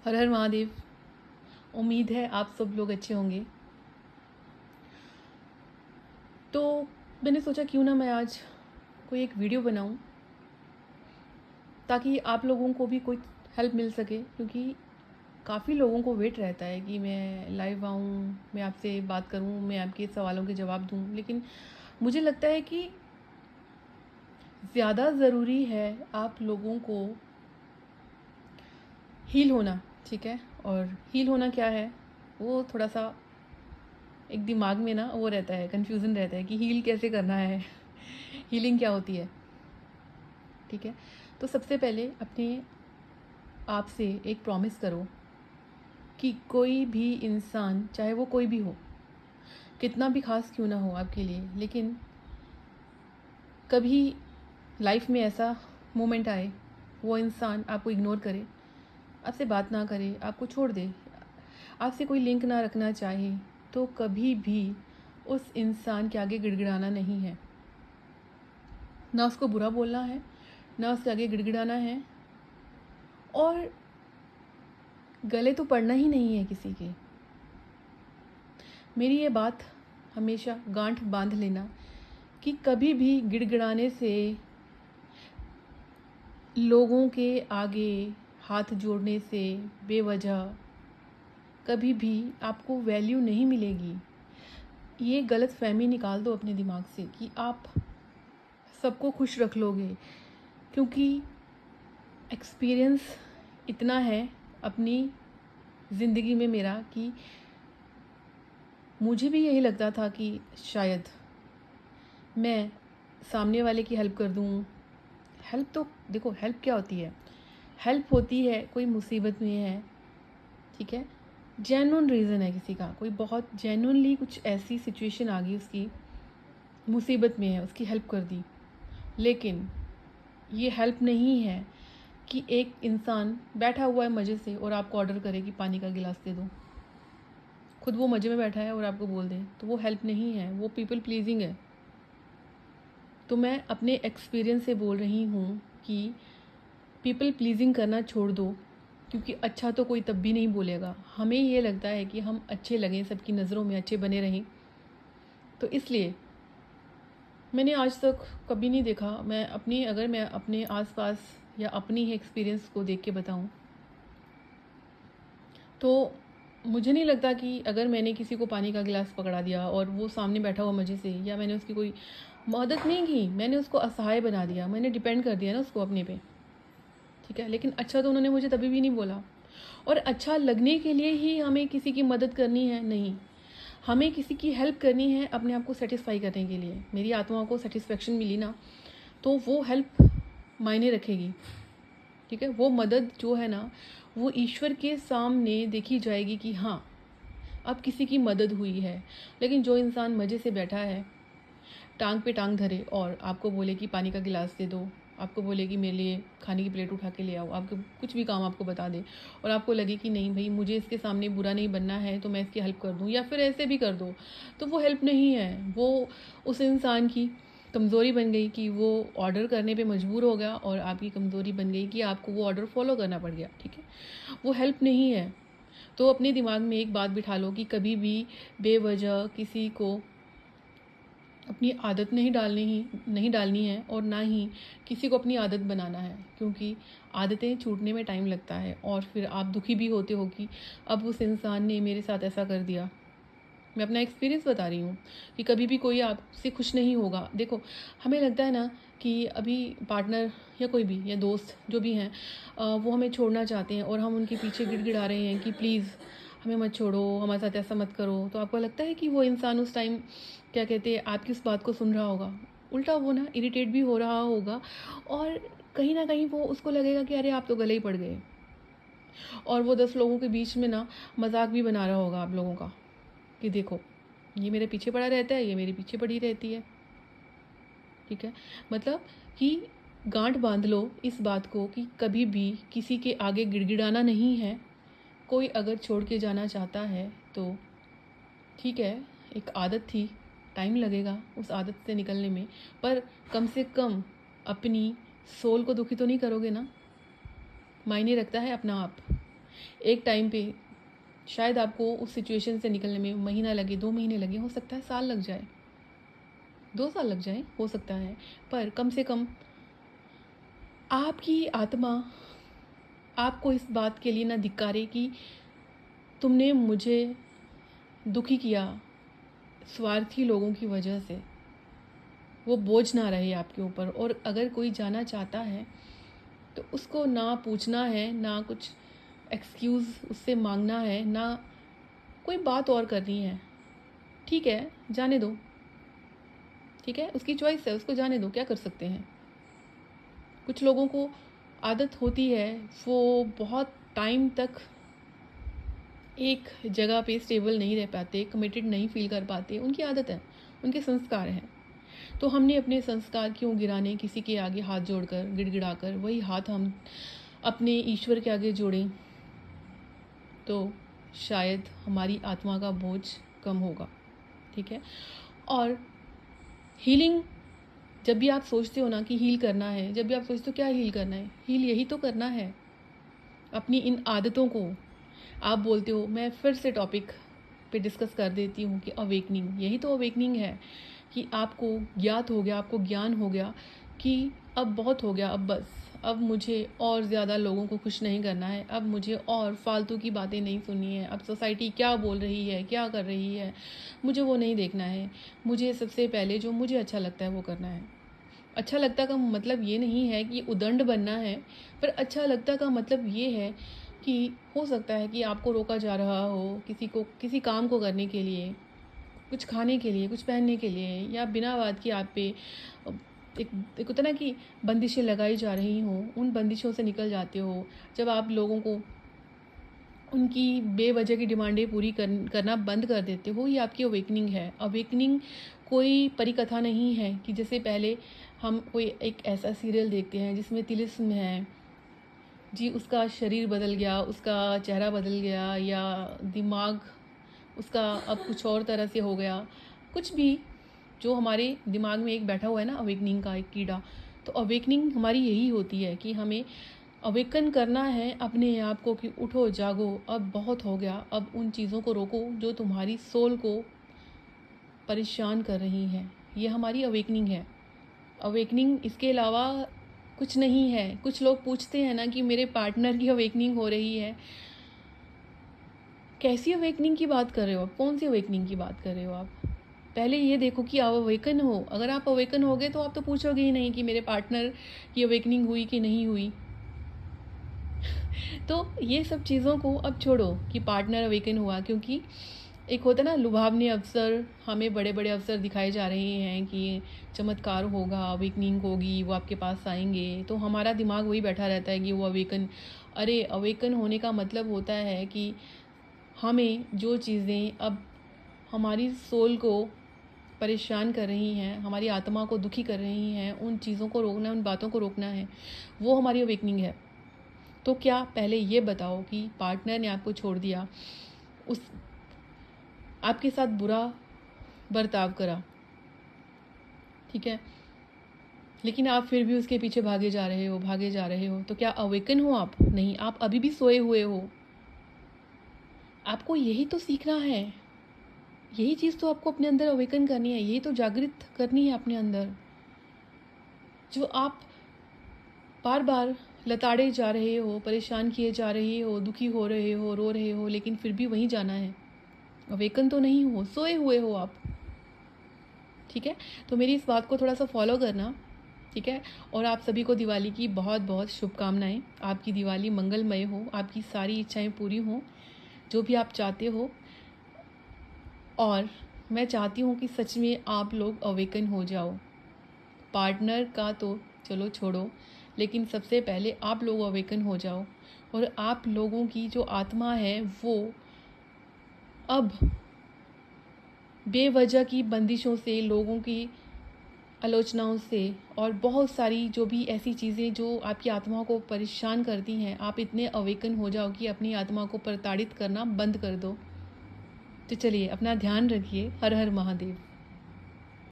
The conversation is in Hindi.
हर हर महादेव। उम्मीद है आप सब लोग अच्छे होंगे। तो मैंने सोचा क्यों ना मैं आज कोई एक वीडियो बनाऊं ताकि आप लोगों को भी कोई हेल्प मिल सके, क्योंकि काफ़ी लोगों को वेट रहता है कि मैं लाइव आऊं, मैं आपसे बात करूं, मैं आपके सवालों के जवाब दूं। लेकिन मुझे लगता है कि ज़्यादा ज़रूरी है आप लोगों को हील होना। ठीक है, और हील होना क्या है, वो थोड़ा सा एक दिमाग में ना वो रहता है, कन्फ्यूज़न रहता है कि हील कैसे करना है, हीलिंग क्या होती है। ठीक है, तो सबसे पहले अपने आप से एक प्रॉमिस करो कि कोई भी इंसान, चाहे वो कोई भी हो, कितना भी खास क्यों ना हो आपके लिए, लेकिन कभी लाइफ में ऐसा मोमेंट आए वो इंसान आपको इग्नोर करे, आपसे बात ना करे, आपको छोड़ दे, आपसे कोई लिंक ना रखना चाहे, तो कभी भी उस इंसान के आगे गिड़गिड़ाना नहीं है। ना उसको बुरा बोलना है, ना उसके आगे गिड़गिड़ाना है, और गले तो पड़ना ही नहीं है किसी के। मेरी ये बात हमेशा गांठ बांध लेना कि कभी भी गिड़गिड़ाने से, लोगों के आगे हाथ जोड़ने से बेवजह कभी भी आपको वैल्यू नहीं मिलेगी। ये गलत फहमी निकाल दो अपने दिमाग से कि आप सबको खुश रख लोगे, क्योंकि एक्सपीरियंस इतना है अपनी ज़िंदगी में मेरा कि मुझे भी यही लगता था कि शायद मैं सामने वाले की हेल्प कर दूं। हेल्प तो देखो, हेल्प क्या होती है? हेल्प होती है कोई मुसीबत में है, ठीक है, जेन्युइन रीज़न है किसी का, कोई बहुत जेन्युइनली कुछ ऐसी सिचुएशन आ गई, उसकी मुसीबत में है, उसकी हेल्प कर दी। लेकिन ये हेल्प नहीं है कि एक इंसान बैठा हुआ है मज़े से और आपको ऑर्डर करे कि पानी का गिलास दे दो। खुद वो मज़े में बैठा है और आपको बोल दे, तो वो हेल्प नहीं है, वो पीपल प्लीजिंग है। तो मैं अपने एक्सपीरियंस से बोल रही हूँ कि पीपल प्लीजिंग करना छोड़ दो, क्योंकि अच्छा तो कोई तब भी नहीं बोलेगा। हमें ये लगता है कि हम अच्छे लगें, सबकी नज़रों में अच्छे बने रहें। तो इसलिए मैंने आज तक कभी नहीं देखा, अगर मैं अपने आसपास या अपनी ही एक्सपीरियंस को देख के बताऊं, तो मुझे नहीं लगता कि अगर मैंने किसी को पानी का गिलास पकड़ा दिया और वो सामने बैठा हुआ मज़े से, या मैंने उसकी कोई मदद नहीं की, मैंने उसको असहाय बना दिया, मैंने डिपेंड कर दिया ना उसको अपने पे। ठीक है, लेकिन अच्छा तो उन्होंने मुझे तभी भी नहीं बोला। और अच्छा लगने के लिए ही हमें किसी की मदद करनी है? नहीं, हमें किसी की हेल्प करनी है अपने आप को सेटिस्फाई करने के लिए। मेरी आत्मा को सेटिस्फेक्शन मिली ना, तो वो हेल्प मायने रखेगी। ठीक है, वो मदद जो है ना, वो ईश्वर के सामने देखी जाएगी कि हाँ, अब किसी की मदद हुई है। लेकिन जो इंसान मज़े से बैठा है, टांग पे टांग धरे और आपको बोले कि पानी का गिलास दे दो, आपको बोले कि मेरे लिए खाने की प्लेट उठा के ले आओ, आपको कुछ भी काम आपको बता दे, और आपको लगे कि नहीं भाई, मुझे इसके सामने बुरा नहीं बनना है, तो मैं इसकी हेल्प कर दूँ, या फिर ऐसे भी कर दो, तो वो हेल्प नहीं है। वो उस इंसान की कमज़ोरी बन गई कि वो ऑर्डर करने पे मजबूर हो गया, और आपकी कमज़ोरी बन गई कि आपको वो ऑर्डर फॉलो करना पड़ गया। ठीक है, वो हेल्प नहीं है। तो अपने दिमाग में एक बात बिठा लो कि कभी भी बेवजह किसी को अपनी आदत नहीं डालनी है, और ना ही किसी को अपनी आदत बनाना है, क्योंकि आदतें छूटने में टाइम लगता है, और फिर आप दुखी भी होते हो कि अब उस इंसान ने मेरे साथ ऐसा कर दिया। मैं अपना एक्सपीरियंस बता रही हूँ कि कभी भी कोई आपसे खुश नहीं होगा। देखो, हमें लगता है ना कि अभी पार्टनर या कोई भी, या दोस्त जो भी हैं, वो हमें छोड़ना चाहते हैं, और हम उनके पीछे गिड़गिड़ा रहे हैं कि प्लीज़ हमें मत छोड़ो, हमारे साथ ऐसा मत करो। तो आपको लगता है कि वो इंसान उस टाइम, क्या कहते हैं, आपकी उस बात को सुन रहा होगा? उल्टा वो ना इरिटेट भी हो रहा होगा, और कहीं ना कहीं वो उसको लगेगा कि अरे आप तो गले ही पड़ गए। और वो 10 लोगों के बीच में ना मजाक भी बना रहा होगा आप लोगों का कि देखो, ये मेरे पीछे पड़ा रहता है, ये मेरे पीछे पड़ी रहती है। ठीक है, मतलब कि गांठ बांध लो इस बात को कि कभी भी किसी के आगे गिड़गिड़ाना नहीं है। कोई अगर छोड़ के जाना चाहता है तो ठीक है, एक आदत थी, टाइम लगेगा उस आदत से निकलने में, पर कम से कम अपनी सोल को दुखी तो नहीं करोगे ना। मायने रखता है अपना आप। एक टाइम पे शायद आपको उस सिचुएशन से निकलने में महीना लगे, 2 महीने लगे, हो सकता है साल लग जाए, 2 साल लग जाए, हो सकता है। पर कम से कम आपकी आत्मा आपको इस बात के लिए ना धिक्कारे कि तुमने मुझे दुखी किया स्वार्थी लोगों की वजह से, वो बोझ ना रहे आपके ऊपर। और अगर कोई जाना चाहता है तो उसको ना पूछना है, ना कुछ एक्सक्यूज़ उससे मांगना है, ना कोई बात और करनी है। ठीक है, जाने दो, ठीक है, उसकी चॉइस है, उसको जाने दो, क्या कर सकते हैं। कुछ लोगों को आदत होती है, वो बहुत टाइम तक एक जगह पे स्टेबल नहीं रह पाते, कमिटेड नहीं फील कर पाते, उनकी आदत है, उनके संस्कार हैं। तो हमने अपने संस्कार क्यों गिराने, किसी के आगे हाथ जोड़कर गिड़गिड़ाकर, वही हाथ हम अपने ईश्वर के आगे जोड़ें तो शायद हमारी आत्मा का बोझ कम होगा। ठीक है। और हीलिंग, जब भी आप सोचते हो ना कि हील करना है, जब भी आप सोचते हो क्या हील करना है, हील यही तो करना है, अपनी इन आदतों को। आप बोलते हो, मैं फिर से टॉपिक पे डिस्कस कर देती हूँ कि अवेकनिंग, यही तो अवेकनिंग है कि आपको ज्ञात हो गया, आपको ज्ञान हो गया कि अब बहुत हो गया, अब बस, अब मुझे और ज़्यादा लोगों को खुश नहीं करना है, अब मुझे और फालतू की बातें नहीं सुननी है, अब सोसाइटी क्या बोल रही है, क्या कर रही है, मुझे वो नहीं देखना है, मुझे सबसे पहले जो मुझे अच्छा लगता है वो करना है। अच्छा लगता का मतलब ये नहीं है कि उदंड बनना है, पर अच्छा लगता का मतलब ये है कि हो सकता है कि आपको रोका जा रहा हो किसी को, किसी काम को करने के लिए, कुछ खाने के लिए, कुछ पहनने के लिए, या बिना बात की आप पे एक एक होता ना कि बंदिशें लगाई जा रही हों, उन बंदिशों से निकल जाते हो। जब आप लोगों को उनकी बेवजह की डिमांडें पूरी करना बंद कर देते हो, ये आपकी अवेकनिंग है। अवेकनिंग कोई परिकथा नहीं है कि जैसे पहले हम कोई एक ऐसा सीरियल देखते हैं जिसमें तिलिस्म है जी, उसका शरीर बदल गया, उसका चेहरा बदल गया, या दिमाग उसका अब कुछ और तरह से हो गया, कुछ भी जो हमारे दिमाग में एक बैठा हुआ है ना अवेकनिंग का एक कीड़ा। तो अवेकनिंग हमारी यही होती है कि हमें अवेकन करना है अपने आप को कि उठो जागो, अब बहुत हो गया, अब उन चीज़ों को रोको जो तुम्हारी सोल को परेशान कर रही हैं। ये हमारी अवेकनिंग है। अवेकनिंग इसके अलावा कुछ नहीं है। कुछ लोग पूछते हैं ना कि मेरे पार्टनर की अवेकनिंग हो रही है। कैसी अवेकनिंग की बात कर रहे हो आप? कौन सी अवेकनिंग की बात कर रहे हो आप? पहले ये देखो कि आप अवेकन हो। अगर आप अवेकन हो गए तो आप तो पूछोगे ही नहीं कि मेरे पार्टनर की अवेकनिंग हुई कि नहीं हुई। तो ये सब चीज़ों को अब छोड़ो कि पार्टनर अवेकन हुआ, क्योंकि एक होता ना लुभावने अवसर, हमें बड़े बड़े अवसर दिखाए जा रहे हैं कि चमत्कार होगा, अवेकनिंग होगी, वो आपके पास आएंगे, तो हमारा दिमाग वही बैठा रहता है कि वो अवेकन। अरे अवेकन होने का मतलब होता है कि हमें जो चीज़ें अब हमारी सोल को परेशान कर रही हैं, हमारी आत्मा को दुखी कर रही हैं, उन चीज़ों को रोकना है, उन बातों को रोकना है, वो हमारी अवेकनिंग है। तो क्या पहले ये बताओ कि पार्टनर ने आपको छोड़ दिया, उस आपके साथ बुरा बर्ताव करा, ठीक है, लेकिन आप फिर भी उसके पीछे भागे जा रहे हो, भागे जा रहे हो, तो क्या अवेकन हो आप? नहीं, आप अभी भी सोए हुए हो। आपको यही तो सीखना है, यही चीज़ तो आपको अपने अंदर अवेकन करनी है, यही तो जागृत करनी है अपने अंदर। जो आप बार बार लताड़े जा रहे हो, परेशान किए जा रहे हो, दुखी हो रहे हो, रो रहे हो, लेकिन फिर भी वहीं जाना है। अवेकन तो नहीं हो, सोए हुए हो आप। ठीक है, तो मेरी इस बात को थोड़ा सा फॉलो करना, ठीक है। और आप सभी को दिवाली की बहुत बहुत शुभकामनाएं। आपकी दिवाली मंगलमय हो, आपकी सारी इच्छाएं पूरी हों, जो भी आप चाहते हो। और मैं चाहती हूँ कि सच में आप लोग अवेकन हो जाओ। पार्टनर का तो चलो छोड़ो, लेकिन सबसे पहले आप लोग अवेकन हो जाओ, और आप लोगों की जो आत्मा है वो अब बेवजह की बंदिशों से, लोगों की आलोचनाओं से, और बहुत सारी जो भी ऐसी चीज़ें जो आपकी आत्मा को परेशान करती हैं, आप इतने अवेकन हो जाओ कि अपनी आत्मा को प्रताड़ित करना बंद कर दो। तो चलिए, अपना ध्यान रखिए। हर हर महादेव।